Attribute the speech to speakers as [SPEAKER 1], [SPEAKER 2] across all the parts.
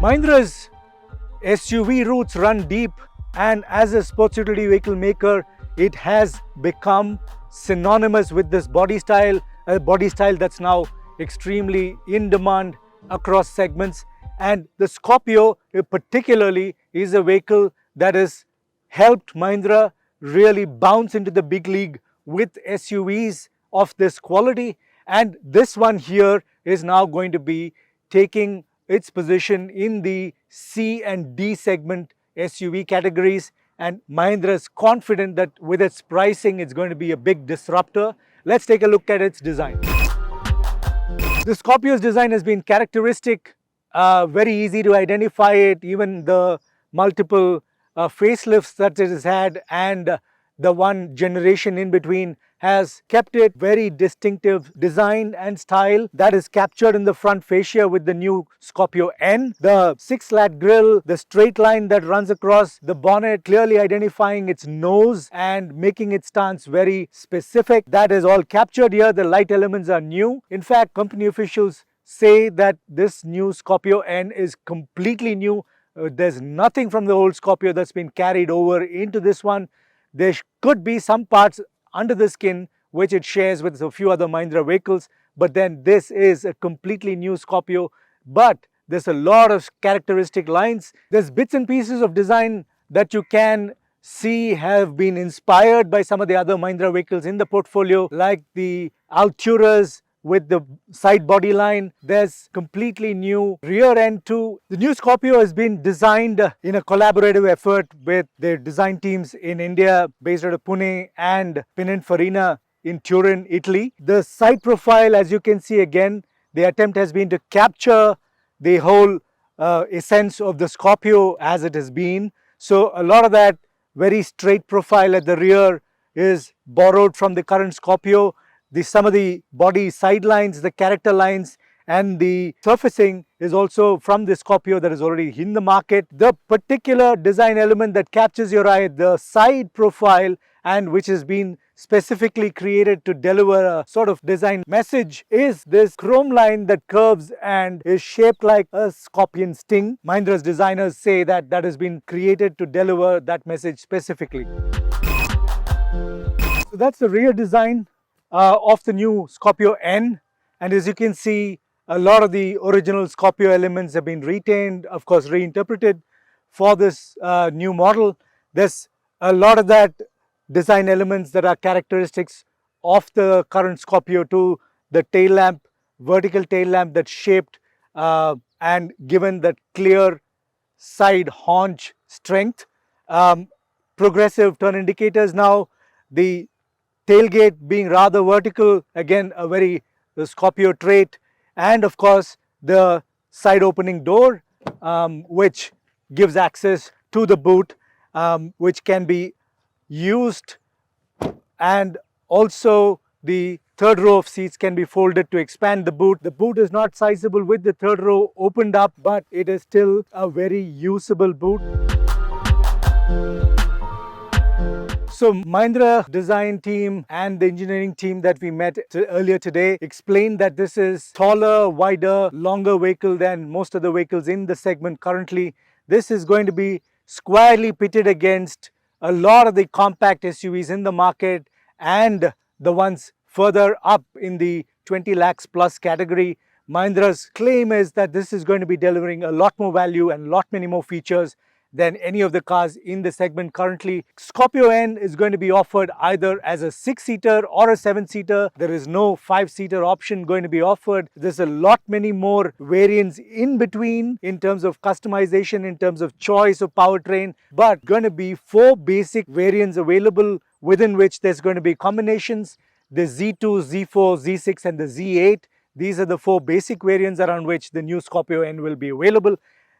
[SPEAKER 1] Mahindra's SUV roots run deep, and as a sports utility vehicle maker, it has become synonymous with this body style, a body style that's now extremely in demand across segments. And the Scorpio particularly is a vehicle that has helped Mahindra really bounce into the big league with SUVs of this quality. And this one here is now going to be taking its position in the C and D segment SUV categories, and Mahindra is confident that with its pricing it's going to be a big disruptor. Let's take a look at its design. The Scorpio's design has been characteristic, very easy to identify it, even the multiple facelifts that it has had and the one generation in between has kept it very distinctive design and style that is captured in the front fascia with the new Scorpio-N. The 6-slat grille, the straight line that runs across the bonnet, clearly identifying its nose and making its stance very specific. That is all captured here. The light elements are new. In fact, company officials say that this new Scorpio-N is completely new. There's nothing from the old Scorpio that's been carried over into this one. There could be some parts under the skin which it shares with a few other Mahindra vehicles, but then this is a completely new Scorpio. But there's a lot of characteristic lines. There's bits and pieces of design that you can see have been inspired by some of the other Mahindra vehicles in the portfolio, like the Alturas with the side body line. There's completely new rear end too. The new Scorpio has been designed in a collaborative effort with their design teams in India based out of Pune and Pininfarina in Turin, Italy. The side profile, as you can see again, the attempt has been to capture the whole essence of the Scorpio as it has been. So a lot of that very straight profile at the rear is borrowed from the current Scorpio. Some of the body sidelines, the character lines and the surfacing is also from the Scorpio that is already in the market. The particular design element that captures your eye, the side profile, and which has been specifically created to deliver a sort of design message, is this chrome line that curves and is shaped like a scorpion sting. Mahindra's designers say that that has been created to deliver that message specifically. So that's the rear design of the new Scorpio-N, and as you can see, a lot of the original Scorpio elements have been retained, of course reinterpreted for this new model. There's a lot of that design elements that are characteristics of the current Scorpio too. The tail lamp, vertical tail lamp that's shaped and given that clear side haunch strength. Progressive turn indicators now, the tailgate being rather vertical, again a very Scorpio trait, and of course the side opening door which gives access to the boot, which can be used, and also the third row of seats can be folded to expand the boot. The boot is not sizable with the third row opened up, but it is still a very usable boot. So Mahindra design team and the engineering team that we met earlier today explained that this is taller, wider, longer vehicle than most of the vehicles in the segment currently. This is going to be squarely pitted against a lot of the compact SUVs in the market and the ones further up in the 20 lakhs plus category. Mahindra's claim is that this is going to be delivering a lot more value and a lot many more features than any of the cars in the segment currently. Scorpio-N is going to be offered either as a 6-seater or a 7-seater. There is no 5-seater option going to be offered. There's a lot many more variants in between in terms of customization, in terms of choice of powertrain, but going to be 4 basic variants available within which there's going to be combinations. The Z2, Z4, Z6 and the Z8. These are the 4 basic variants around which the new Scorpio-N will be available.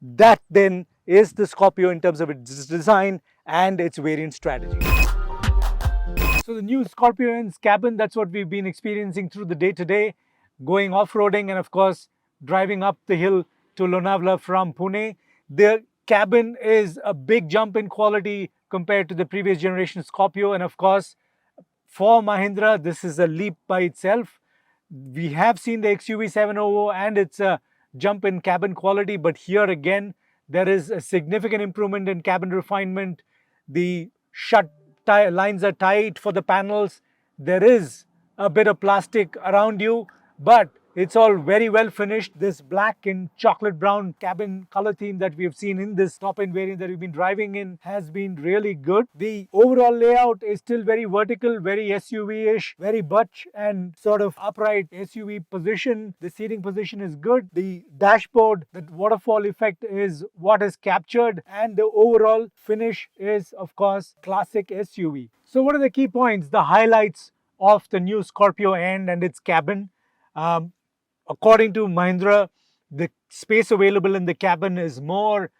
[SPEAKER 1] That then is the Scorpio in terms of its design and its variant strategy. So the new Scorpio-N's cabin, that's what we've been experiencing through the day today, going off-roading and of course driving up the hill to Lonavala from Pune. The cabin is a big jump in quality compared to the previous generation Scorpio, and of course for Mahindra this is a leap by itself. We have seen the XUV 700 and its jump in cabin quality, but here again, there is a significant improvement in cabin refinement. The lines are tight for the panels. There is a bit of plastic around you, but it's all very well finished. This black and chocolate brown cabin color theme that we have seen in this top-end variant that we've been driving in has been really good. The overall layout is still very vertical, very SUV-ish, very butch and sort of upright SUV position. The seating position is good. The dashboard, the waterfall effect is what is captured, and the overall finish is, of course, classic SUV. So what are the key points, the highlights of the new Scorpio-N and its cabin? According to Mahindra, the space available in the cabin is more.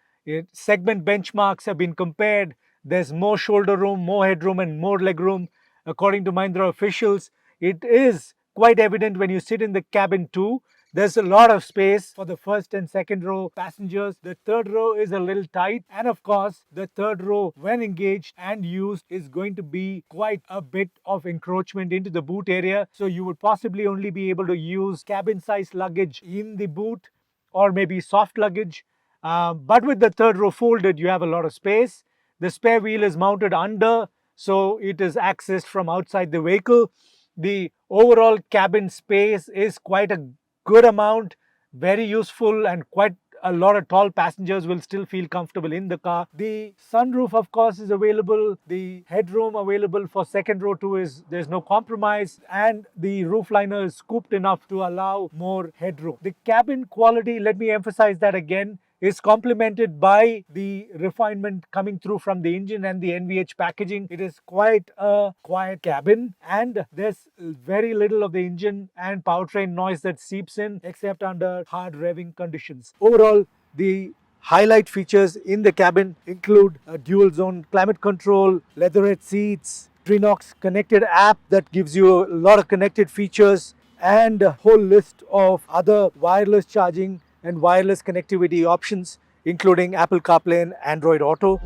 [SPEAKER 1] Segment benchmarks have been compared. There's more shoulder room, more headroom, and more legroom. According to Mahindra officials, it is quite evident when you sit in the cabin too. There's a lot of space for the first and second row passengers. The third row is a little tight, and of course, the third row, when engaged and used, is going to be quite a bit of encroachment into the boot area. So you would possibly only be able to use cabin-sized luggage in the boot, or maybe soft luggage. But with the third row folded, you have a lot of space. The spare wheel is mounted under, so it is accessed from outside the vehicle. The overall cabin space is quite a good amount, very useful, and quite a lot of tall passengers will still feel comfortable in the car. The sunroof, of course, is available. The headroom available for second row too is, there's no compromise, and the roof liner is scooped enough to allow more headroom. The cabin quality, let me emphasize that again, is complemented by the refinement coming through from the engine and the NVH packaging. It is quite a quiet cabin, and there's very little of the engine and powertrain noise that seeps in except under hard revving conditions. Overall, the highlight features in the cabin include a dual zone climate control, leatherette seats, Trinox connected app that gives you a lot of connected features, and a whole list of other wireless charging and wireless connectivity options, including Apple CarPlay and Android Auto.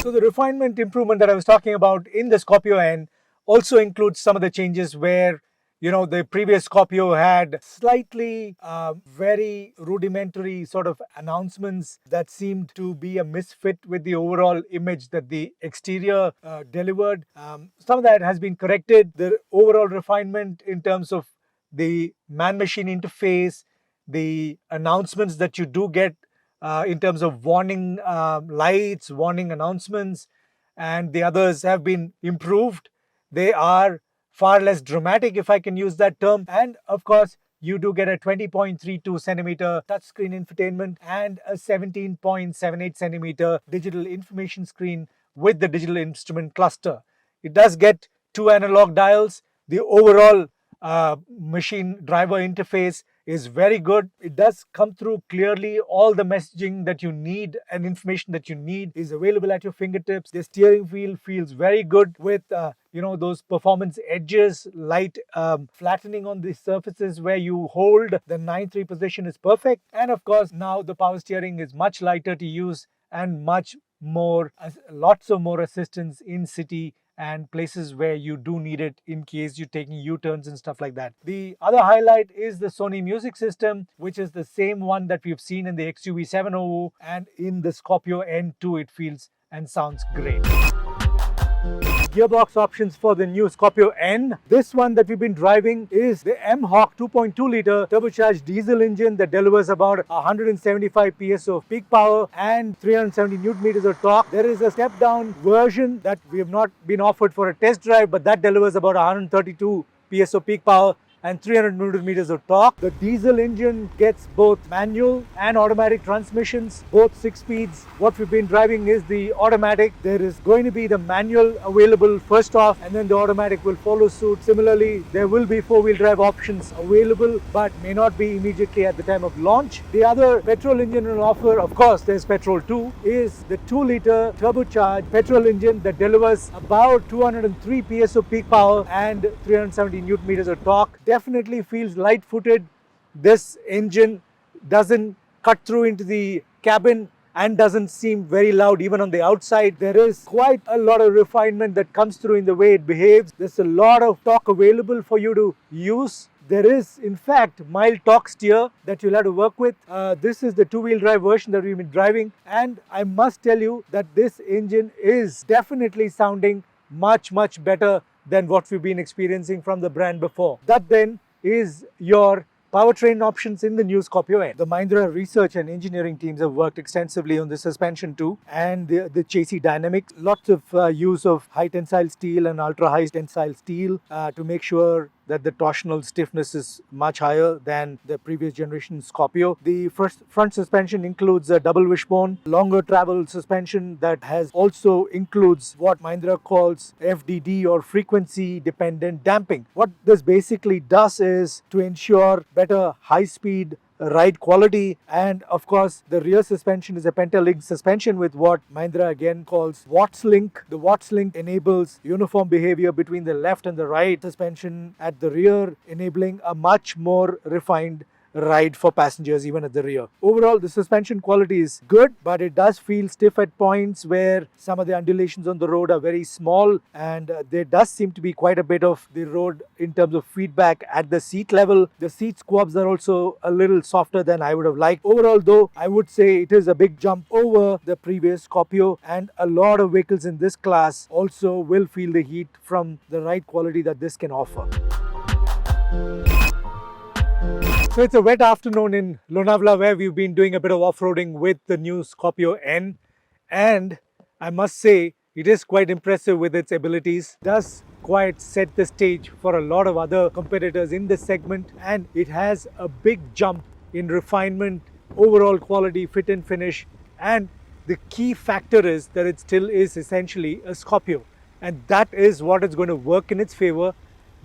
[SPEAKER 1] So the refinement improvement that I was talking about in the Scorpio-N also includes some of the changes where, you know, the previous Scorpio had slightly very rudimentary sort of announcements that seemed to be a misfit with the overall image that the exterior delivered. Some of that has been corrected. The overall refinement in terms of the man-machine interface, the announcements that you do get in terms of warning lights, warning announcements, and the others have been improved. They are far less dramatic, if I can use that term. And of course, you do get a 20.32 centimeter touchscreen infotainment and a 17.78 centimeter digital information screen with the digital instrument cluster. It does get 2 analog dials. The overall machine driver interface is very good. It does come through clearly. All the messaging that you need and information that you need is available at your fingertips. The steering wheel feels very good with those performance edges, light flattening on the surfaces where you hold. The 9-3 position is perfect. And of course, now the power steering is much lighter to use and much more, lots of more assistance in city and places where you do need it in case you're taking U-turns and stuff like that. The other highlight is the Sony music system, which is the same one that we've seen in the XUV700, and in the Scorpio-N too. It feels and sounds great. Gearbox options for the new Scorpio-N. This one that we've been driving is the M-Hawk 2.2 liter turbocharged diesel engine that delivers about 175 PS of peak power and 370 Newton meters of torque. There is a step down version that we have not been offered for a test drive, but that delivers about 132 PS of peak power and 300 Newton meters of torque. The diesel engine gets both manual and automatic transmissions, both 6 speeds. What we've been driving is the automatic. There is going to be the manual available first off, and then the automatic will follow suit. Similarly, there will be 4-wheel drive options available, but may not be immediately at the time of launch. The other petrol engine on offer, of course, there's petrol too, is the 2-liter turbocharged petrol engine that delivers about 203 PS of peak power and 370 Newton meters of torque. Definitely feels light-footed. This engine doesn't cut through into the cabin and doesn't seem very loud even on the outside. There is quite a lot of refinement that comes through in the way it behaves. There's a lot of torque available for you to use. There is, in fact, mild torque steer that you'll have to work with. This is the two-wheel drive version that we've been driving, and I must tell you that this engine is definitely sounding much better than what we've been experiencing from the brand before. That then is your powertrain options in the new Scorpio-N. The Mahindra research and engineering teams have worked extensively on the suspension too, and the chassis dynamics. Lots of use of high tensile steel and ultra high tensile steel to make sure that the torsional stiffness is much higher than the previous generation Scorpio. The front suspension includes a double wishbone, longer travel suspension that has also includes what Mahindra calls FDD or frequency dependent damping. What this basically does is to ensure better high speed ride quality, and of course the rear suspension is a pentalink suspension with what Mahindra again calls Watts link. The Watts link enables uniform behavior between the left and the right suspension at the rear, enabling a much more refined ride for passengers even at the rear. Overall, the suspension quality is good, but it does feel stiff at points where some of the undulations on the road are very small, and there does seem to be quite a bit of the road in terms of feedback at the seat level. The seat squabs are also a little softer than I would have liked. Overall though, I would say it is a big jump over the previous Scorpio, and a lot of vehicles in this class also will feel the heat from the ride quality that this can offer. So it's a wet afternoon in Lonavala where we've been doing a bit of off-roading with the new Scorpio-N, and I must say it is quite impressive with its abilities. It does quite set the stage for a lot of other competitors in this segment, and it has a big jump in refinement, overall quality, fit and finish, and the key factor is that it still is essentially a Scorpio, and that is what is going to work in its favor.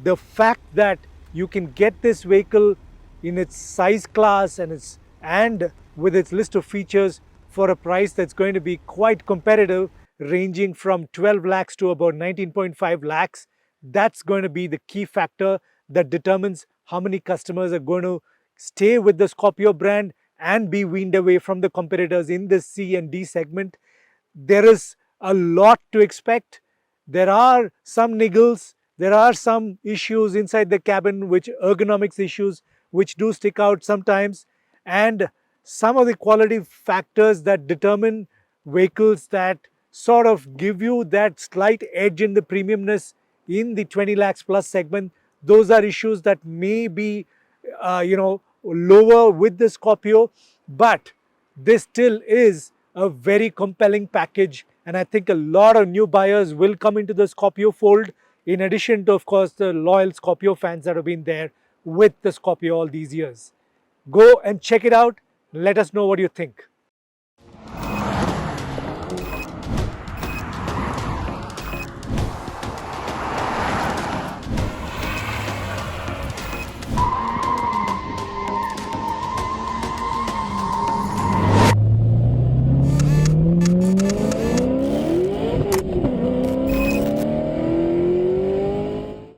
[SPEAKER 1] The fact that you can get this vehicle in its size class and with its list of features for a price that's going to be quite competitive, ranging from 12 lakhs to about 19.5 lakhs. That's going to be the key factor that determines how many customers are going to stay with the Scorpio brand and be weaned away from the competitors in the C and D segment. There is a lot to expect. There are some niggles, there are some issues inside the cabin, which ergonomics issues which do stick out sometimes, and some of the quality factors that determine vehicles that sort of give you that slight edge in the premiumness in the 20 lakhs plus segment. Those are issues that may be lower with the Scorpio, but this still is a very compelling package, and I think a lot of new buyers will come into the Scorpio fold, in addition to, of course, the loyal Scorpio fans that have been there with the Scorpio all these years. Go and check it out. Let us know what you think.